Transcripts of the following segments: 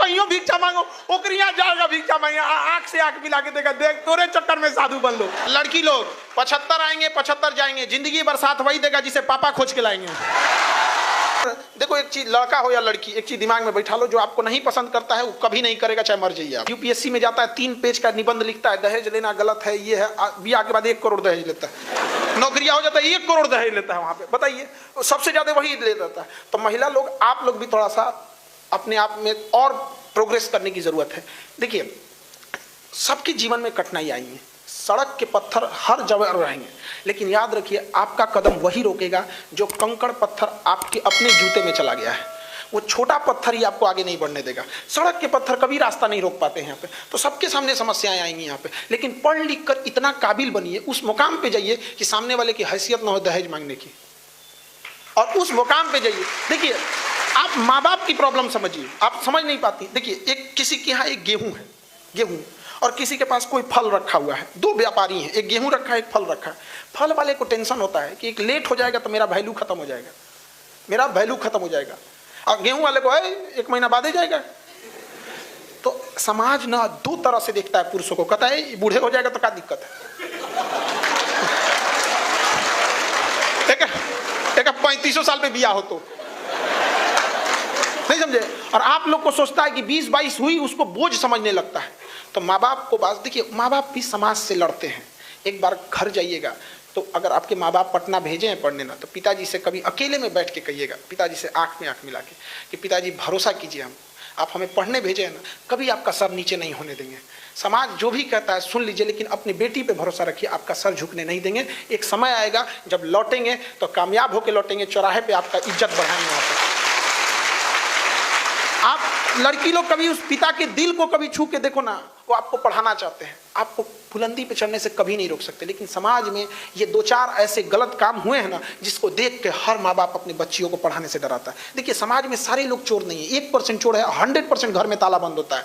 कहीं भिक्षा मांगो, ओकरिया जाएगा भिक्षा मांगे, आंख से आंख मिला के देखा, देख तोरे चक्कर में साधु बन लो। लड़की लोग 75 आएंगे 75 जाएंगे, जिंदगी भर साथ वही देगा जिसे पापा खोज के लाएंगे। देखो एक चीज, लड़का हो या लड़की, एक चीज दिमाग में बैठा लो, जो आपको नहीं पसंद करता है वो कभी नहीं करेगा, चाहे मर जाइए आप। यूपीएससी में जाता है 3 पेज का निबंध लिखता है, दहेज लेना गलत है, ये है, ब्याह के बाद 1 करोड़ दहेज लेता है, नौकरियां हो जाता है 1 करोड़ दहेज लेता है वहां पे, बताइए सबसे ज्यादा वही ले जाता है। तो महिला लोग, आप लोग भी थोड़ा सा अपने आप में और प्रोग्रेस करने की जरूरत है। देखिए सबके जीवन में कठिनाई आई है, सड़क के पत्थर हर जगह रहेंगे, लेकिन याद रखिए आपका कदम वही रोकेगा जो कंकड़ पत्थर आपके अपने जूते में चला गया है। वो छोटा पत्थर ही आपको आगे नहीं बढ़ने देगा। सड़क के पत्थर कभी रास्ता नहीं रोक पाते हैं यहाँ पे। तो सबके सामने समस्याएं आएंगी यहाँ पे, लेकिन पढ़ लिख कर इतना काबिल बनिए, उस मुकाम पे जाइए कि सामने वाले की हैसियत ना हो दहेज मांगने की, और उस मुकाम पे जाइए। देखिए आप माँ बाप की प्रॉब्लम समझिए, आप समझ नहीं पाती। देखिए एक किसी के यहाँ एक गेहूं है, गेहूं, और किसी के पास कोई फल रखा हुआ है, 2 व्यापारी हैं, एक गेहूं रखा है एक फल रखा है। फल वाले को टेंशन होता है कि एक लेट हो जाएगा तो मेरा वैल्यू खत्म हो जाएगा, मेरा वैल्यू खत्म हो जाएगा, और गेहूं वाले को है 1 महीना बाद ही जाएगा। तो समाज ना 2 तरह से देखता है पुरुषों को, कहता है बूढ़े हो जाएगा तो क्या दिक्कत है, एक 3500 साल पे बिया हो तो नहीं समझे। और आप लोग को सोचता है कि 20-22 हुई उसको बोझ समझने लगता है। तो माँ बाप को बात देखिए, माँ बाप भी समाज से लड़ते हैं। एक बार घर जाइएगा तो अगर आपके माँ बाप पटना भेजे हैं पढ़ने ना, तो पिताजी से कभी अकेले में बैठ के कहिएगा, पिताजी से आंख में आंख मिला के, कि पिताजी भरोसा कीजिए, आप हमें पढ़ने भेजे हैं ना, कभी आपका सर नीचे नहीं होने देंगे। समाज जो भी कहता है सुन लीजिए, लेकिन अपनी बेटी पे भरोसा रखिए, आपका सर झुकने नहीं देंगे। एक समय आएगा जब लौटेंगे तो कामयाब होकर लौटेंगे, चौराहे पे आपका इज्जत बढ़ाएंगे वहाँ पे। आप लड़की लोग कभी उस पिता के दिल को कभी छू के देखो ना, वो आपको पढ़ाना चाहते हैं, आपको बुलंदी पे चढ़ने से कभी नहीं रोक सकते। लेकिन समाज में ये 2-4 ऐसे गलत काम हुए हैं ना, जिसको देख के हर माँ बाप अपने बच्चियों को पढ़ाने से डराता है। देखिए समाज में सारे लोग चोर नहीं है, 1% चोर है, 100% घर में ताला बंद होता है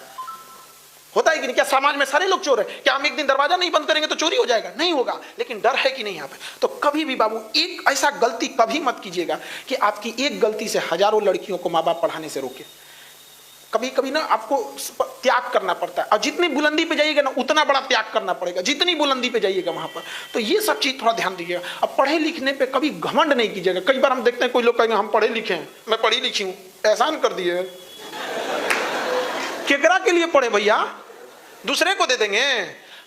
कि नहीं? क्या समाज में सारे लोग चोर है? क्या हम एक दिन दरवाजा नहीं बंद करेंगे तो चोरी हो जाएगा? नहीं होगा। लेकिन डर है कि नहीं यहाँ पे? तो कभी भी बाबू एक ऐसा गलती कभी मत कीजिएगा कि आपकी एक गलती से हजारों लड़कियों को माँ बाप पढ़ाने से रोके। कभी कभी ना आपको त्याग करना पड़ता है, और जितनी बुलंदी पे जाइएगा ना उतना बड़ा त्याग करना पड़ेगा, जितनी बुलंदी पे जाइएगा वहां पर। तो ये सब चीज थोड़ा ध्यान दीजिएगा। अब पढ़े लिखने पे कभी घमंड नहीं कीजिएगा। कई बार हम देखते हैं कोई लोग कहेंगे हम पढ़े लिखे हैं, मैं पढ़ी लिखी हूं, एहसान कर दिए। केकरा के लिए पढ़े भैया? दूसरे को दे देंगे,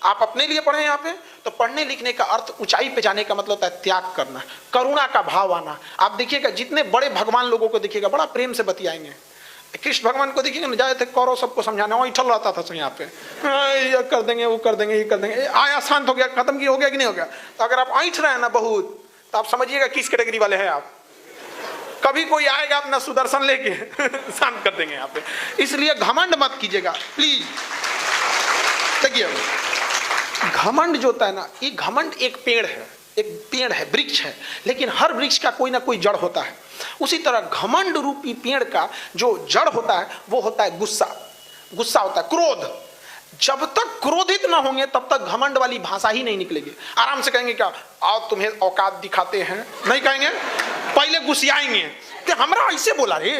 आप अपने लिए पढ़े यहाँ पे। तो पढ़ने लिखने का अर्थ ऊंचाई पे जाने का मतलब होता है त्याग करना, करुणा का भाव आना। आप देखिएगा जितने बड़े भगवान लोगों को देखिएगा बड़ा प्रेम से बतियाएंगे। कृष्ण भगवान को देखिएगा ना, जाए थे कौरव सबको समझाना, वही ठल रहता था यहाँ पे, ये कर देंगे वो कर देंगे ये कर देंगे, आया शांत हो गया, खत्म की हो गया कि नहीं हो गया? तो अगर आप ऐठ रहे हैं ना बहुत, तो आप समझिएगा किस कैटेगरी वाले हैं आप। कभी कोई आएगा अपना सुदर्शन लेके शांत कर देंगे यहाँ पे। इसलिए घमंड मत कीजिएगा प्लीज। देखिए घमंड जो होता है ना, ये घमंड एक पेड़ है, वृक्ष है, लेकिन हर वृक्ष का कोई ना कोई जड़ होता है। उसी तरह घमंड रूपी पेड़ का जो जड़ होता है वो होता है गुस्सा होता है, क्रोध। जब तक क्रोधित ना होंगे तब तक घमंड वाली भाषा ही नहीं निकलेगी। आराम से कहेंगे क्या, आओ तुम्हें औकात दिखाते हैं, नहीं कहेंगे, पहले गुस्सियाएंगे कि हमरा ऐसे बोला रे,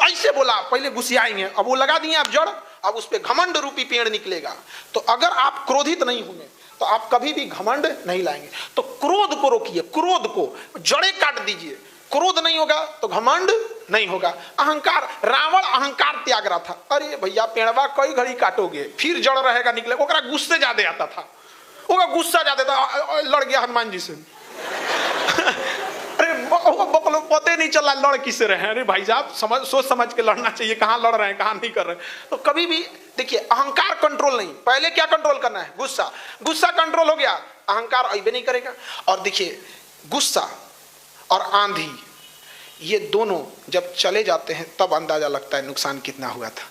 ऐसे बोला, पहले गुस्सियाएंगे। अब वो लगा दिए आप जड़, अब उस पर घमंड रूपी पेड़ निकलेगा। तो अगर आप क्रोधित नहीं होंगे तो आप कभी भी घमंड नहीं लाएंगे। तो क्रोध को रोकिए, क्रोध को जड़ें काट दीजिए। क्रोध नहीं होगा तो घमंड नहीं होगा। अहंकार, रावण अहंकार त्याग रहा था। अरे भैया पेड़वा कई घड़ी काटोगे फिर जड़ रहेगा निकले, ओकरा गुस्से ज्यादा आता था, ओकरा गुस्सा ज्यादा था, लड़ गया हनुमान जी से। अरे बकलो पते नहीं चला लड़ किससे रहे। अरे भाई साहब सोच समझ के लड़ना चाहिए, कहाँ लड़ रहे हैं कहाँ नहीं कर रहे हैं। तो कभी भी देखिए अहंकार कंट्रोल नहीं, पहले क्या कंट्रोल करना है? गुस्सा कंट्रोल हो गया, अहंकार अइबे नहीं करेगा। और देखिए गुस्सा और आंधी ये दोनों जब चले जाते हैं तब अंदाजा लगता है नुकसान कितना हुआ था।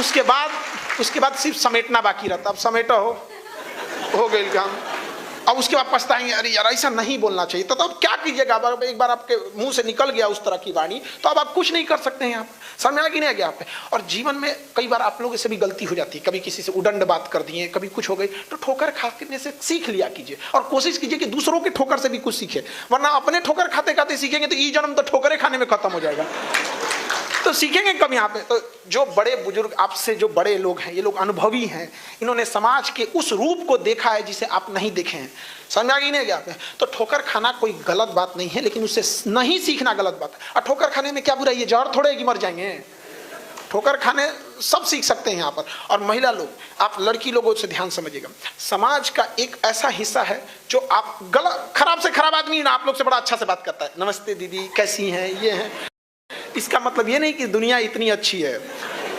उसके बाद सिर्फ समेटना बाकी रहता। अब समेटा हो गई काम, अब उसके बाद पछताएंगे, अरे यार ऐसा नहीं बोलना चाहिए। तो अब क्या कीजिएगा? एक बार आपके मुंह से निकल गया उस तरह की वाणी, तो अब आप कुछ नहीं कर सकते हैं। आप समझ में आ कि नहीं आ गया आप पे? और जीवन में कई बार आप लोगों से भी गलती हो जाती है, कभी किसी से उदंड बात कर दिए, कभी कुछ हो गई, तो ठोकर खाने से सीख लिया कीजिए और कोशिश कीजिए कि दूसरों के ठोकर से भी कुछ सीखे, वरना अपने ठोकर खाते खाते सीखेंगे तो ये जन्म तो ठोकरे खाने में खत्म हो जाएगा। तो सीखेंगे कब यहाँ पे? तो जो बड़े बुजुर्ग आपसे जो बड़े लोग हैं, ये लोग अनुभवी हैं, इन्होंने समाज के उस रूप को देखा है जिसे आप नहीं देखे हैं। समझ आ गई नहीं क्या आपने? तो ठोकर खाना कोई गलत बात नहीं है, लेकिन उससे नहीं सीखना गलत बात है। और ठोकर खाने में क्या बुराई है? जहर थोड़े कि मर जाएंगे। ठोकर खाने सब सीख सकते हैं यहाँ पर। और महिला लोग, आप लड़की लोगों से ध्यान समझिएगा, समाज का एक ऐसा हिस्सा है जो आप गलत, खराब से खराब आदमी ना आप लोग से बड़ा अच्छा से बात करता है, नमस्ते दीदी कैसी हैं, ये हैं। इसका मतलब ये नहीं कि दुनिया इतनी अच्छी है।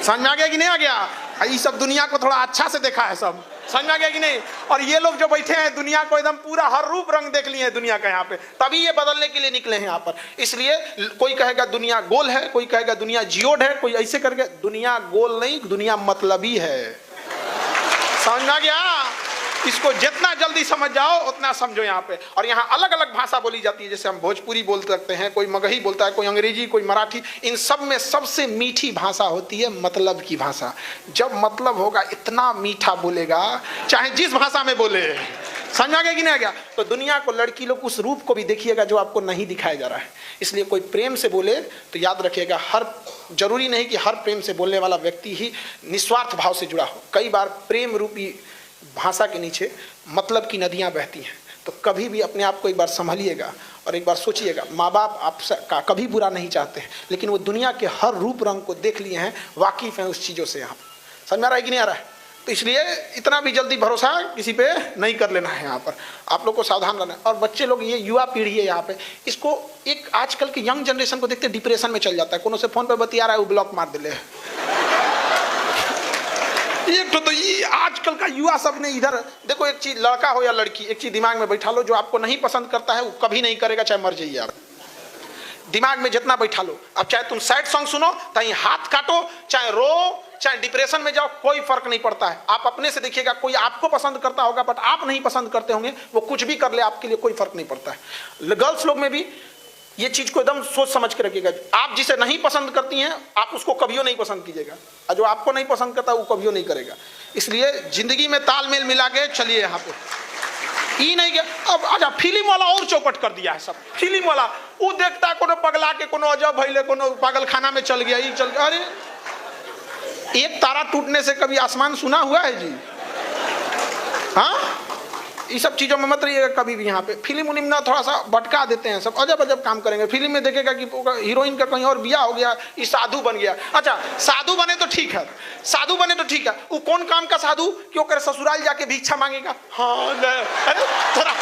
समझ में आ गया कि नहीं आ गया? ये सब दुनिया को थोड़ा अच्छा से देखा है, सब समझ में आ गया कि नहीं? और ये लोग जो बैठे हैं दुनिया को एकदम पूरा हर रूप रंग देख लिए हैं दुनिया का यहाँ पे, तभी ये बदलने के लिए निकले हैं यहाँ पर। इसलिए कोई कहेगा दुनिया गोल है, कोई कहेगा दुनिया जियोड है, कोई ऐसे करके। दुनिया गोल नहीं, दुनिया मतलबी है। समझ में आ गया? इसको जितना जल्दी समझ जाओ उतना समझो यहाँ पे। और यहाँ अलग अलग भाषा बोली जाती है, जैसे हम भोजपुरी बोल सकते हैं, कोई मगही बोलता है, कोई अंग्रेजी, कोई मराठी। इन सब में सबसे मीठी भाषा होती है मतलब की भाषा। जब मतलब होगा इतना मीठा बोलेगा, चाहे जिस भाषा में बोले। समझ आ गया कि नहीं आ गया? तो दुनिया को, लड़की लोग उस रूप को भी देखिएगा जो आपको नहीं दिखाया जा रहा है। इसलिए कोई प्रेम से बोले तो याद रखिएगा, हर जरूरी नहीं कि हर प्रेम से बोलने वाला व्यक्ति ही निस्वार्थ भाव से जुड़ा हो। कई बार प्रेम रूपी भाषा के नीचे मतलब की नदियां बहती हैं। तो कभी भी अपने आप को एक बार संभालिएगा और एक बार सोचिएगा, माँ बाप आपका कभी बुरा नहीं चाहते हैं, लेकिन वो दुनिया के हर रूप रंग को देख लिए हैं, वाकिफ हैं उस चीज़ों से। यहाँ समझ में आ रहा है कि नहीं आ रहा है? तो इसलिए इतना भी जल्दी भरोसा किसी पे नहीं कर लेना है। यहाँ पर आप लोग को सावधान रहना है। और बच्चे लोग, ये युवा पीढ़ी है यहाँ पे, इसको एक आजकल के यंग जनरेशन को देखते डिप्रेशन में चल जाता है। कोनो से फोन पर बतिया रहा है, वो ब्लॉक मार दे। एक तो ये आजकल का युवा सब ने इधर देखो, एक चीज, लड़का हो या लड़की, एक चीज दिमाग में बैठा लो, जो आपको नहीं पसंद करता है वो कभी नहीं करेगा, चाहे मर जाइए आप। दिमाग में जितना बैठा लो। अब चाहे तुम सैड सॉन्ग सुनो, चाहे हाथ काटो, चाहे रो, चाहे डिप्रेशन में जाओ, कोई फर्क नहीं पड़ता है। आप अपने से देखिएगा, कोई आपको पसंद करता होगा बट आप नहीं पसंद करते होंगे, वो कुछ भी कर ले आपके लिए कोई फर्क नहीं पड़ता है। गर्ल्स लोग में भी ये चीज को एकदम सोच समझ के रखिएगा। आप जिसे नहीं पसंद करती हैं, आप उसको कभियो नहीं पसंद कीजिएगा, और जो आपको नहीं पसंद करता वो कभियो नहीं करेगा। इसलिए जिंदगी में तालमेल मिला के चलिए। यहाँ पे ये नहीं कि अब आजा फिल्म वाला और चौपट कर दिया है सब। फिल्म वाला वो देखता है, कोनो पगला के, कोनो अजब भइले, कोनो पागल खाना में चल गया, ये चल गया। अरे एक तारा टूटने से कभी आसमान सुना हुआ है जी? हाँ, ये सब चीज़ों में मत रहिएगा कभी भी। यहाँ पे फिल्म उलिम ना थोड़ा सा भटका देते हैं, सब अजब अजब काम करेंगे। फिल्म में देखेगा कि हीरोइन का कहीं और बियाह हो गया, ये साधु बन गया। अच्छा, साधु बने तो ठीक है, साधु बने तो ठीक है। वो कौन काम का साधु क्यों करे? ससुराल जाके भिक्षा मांगेगा। हाँ, अरे थोड़ा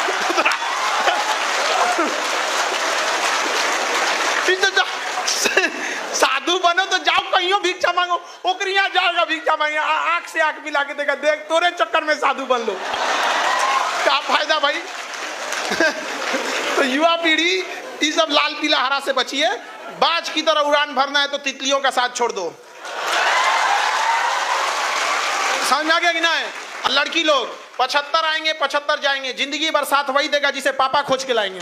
साधु बनो तो जाओ कहीं भिक्षा मांगो, ओकरी यहाँ जाएगा भिक्षा मांगे, आंख से आंख मिला के देखा, देख तोरे चक्कर में साधु बन लो, क्या फायदा भाई? तो युवा पीढ़ी ये सब लाल पीला हरा से बचिए। बाज की तरह उड़ान भरना है तो तितलियों का साथ छोड़ दो। समझ में आ गया कि ना है? लड़की लोग 75 आएंगे 75 जाएंगे, जिंदगी भर साथ वही देगा जिसे पापा खोज के लाएंगे।